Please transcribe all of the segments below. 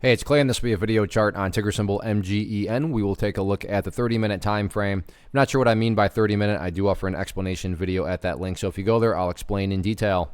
Hey, it's Clay, and this will be a video chart on ticker symbol MGEN. We will take a look at the 30-minute time frame. I'm not sure what I mean by 30-minute. I do offer an explanation video at that link, so if you go there, I'll explain in detail.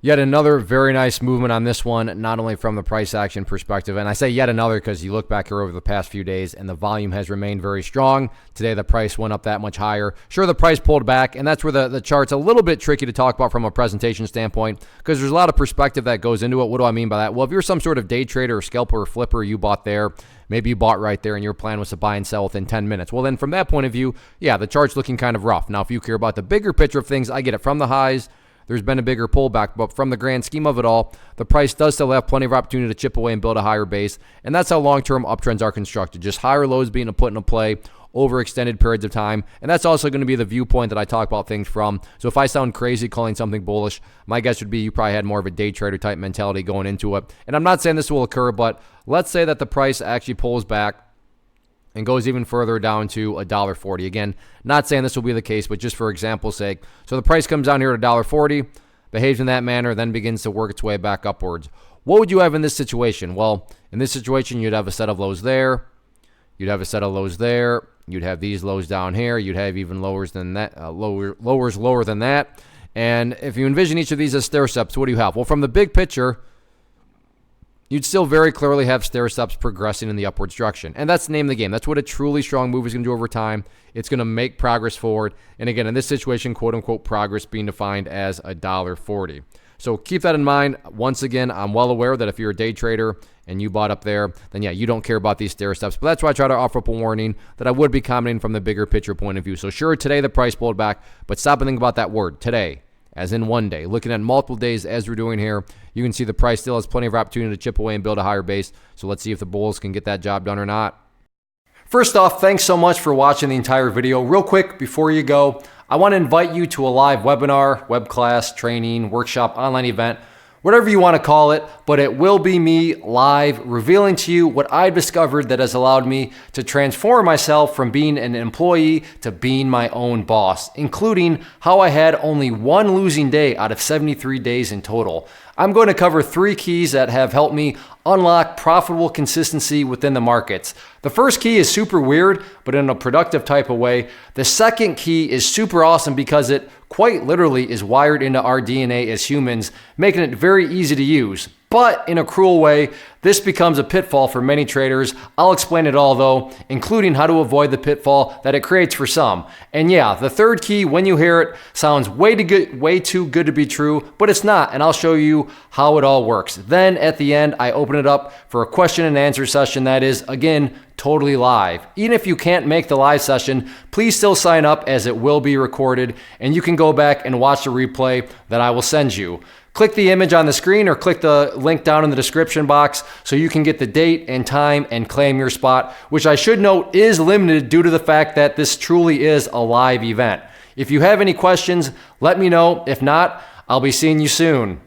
Yet another very nice movement on this one, not only from the price action perspective, and I say yet another because you look back here over the past few days and the volume has remained very strong. Today the price went up that much higher. Sure, the price pulled back, and that's where the chart's a little bit tricky to talk about from a presentation standpoint because there's a lot of perspective that goes into it. What do I mean by that? Well, if you're some sort of day trader or scalper or flipper, you bought there, maybe you bought right there and your plan was to buy and sell within 10 minutes. Well, then from that point of view, yeah, the chart's looking kind of rough. Now, if you care about the bigger picture of things, I get it. From the highs, there's been a bigger pullback, but from the grand scheme of it all, the price does still have plenty of opportunity to chip away and build a higher base, and that's how long-term uptrends are constructed. Just higher lows being put into play over extended periods of time, and that's also going to be the viewpoint that I talk about things from. So if I sound crazy calling something bullish, my guess would be you probably had more of a day trader type mentality going into it. And I'm not saying this will occur, but let's say that the price actually pulls back and goes even further down to $1.40. Again, not saying this will be the case, but just for example's sake. So the price comes down here at $1.40, behaves in that manner, then begins to work its way back upwards. What would you have in this situation? Well, in this situation, you'd have a set of lows there. You'd have a set of lows there. You'd have these lows down here. You'd have even lowers than that, lowers lower than that. And if you envision each of these as stair steps, what do you have? Well, from the big picture, you'd still very clearly have stair steps progressing in the upwards direction. And that's the name of the game. That's what a truly strong move is going to do over time. It's going to make progress forward. And again, in this situation, quote unquote, progress being defined as $1.40. So keep that in mind. Once again, I'm well aware that if you're a day trader and you bought up there, then yeah, you don't care about these stair steps. But that's why I try to offer up a warning that I would be commenting from the bigger picture point of view. So sure, today the price pulled back, but stop and think about that word, today. As in one day. Looking at multiple days as we're doing here, you can see the price still has plenty of opportunity to chip away and build a higher base. So let's see if the bulls can get that job done or not. First off, thanks so much for watching the entire video. Real quick, before you go, I want to invite you to a live webinar, web class, training, workshop, online event, whatever you want to call it, but it will be me live revealing to you what I've discovered that has allowed me to transform myself from being an employee to being my own boss, including how I had only one losing day out of 73 days in total. I'm going to cover 3 keys that have helped me unlock profitable consistency within the markets. The first key is super weird, but in a productive type of way. The second key is super awesome because it quite literally is wired into our DNA as humans, making it very easy to use. But in a cruel way, this becomes a pitfall for many traders. I'll explain it all though, including how to avoid the pitfall that it creates for some. And yeah, the third key, when you hear it, sounds way too good to be true, but it's not, and I'll show you how it all works. Then at the end, I open it up for a question and answer session that is, again, totally live. Even if you can't make the live session, please still sign up as it will be recorded, and you can go back and watch the replay that I will send you. Click the image on the screen or click the link down in the description box so you can get the date and time and claim your spot, which I should note is limited due to the fact that this truly is a live event. If you have any questions, let me know. If not, I'll be seeing you soon.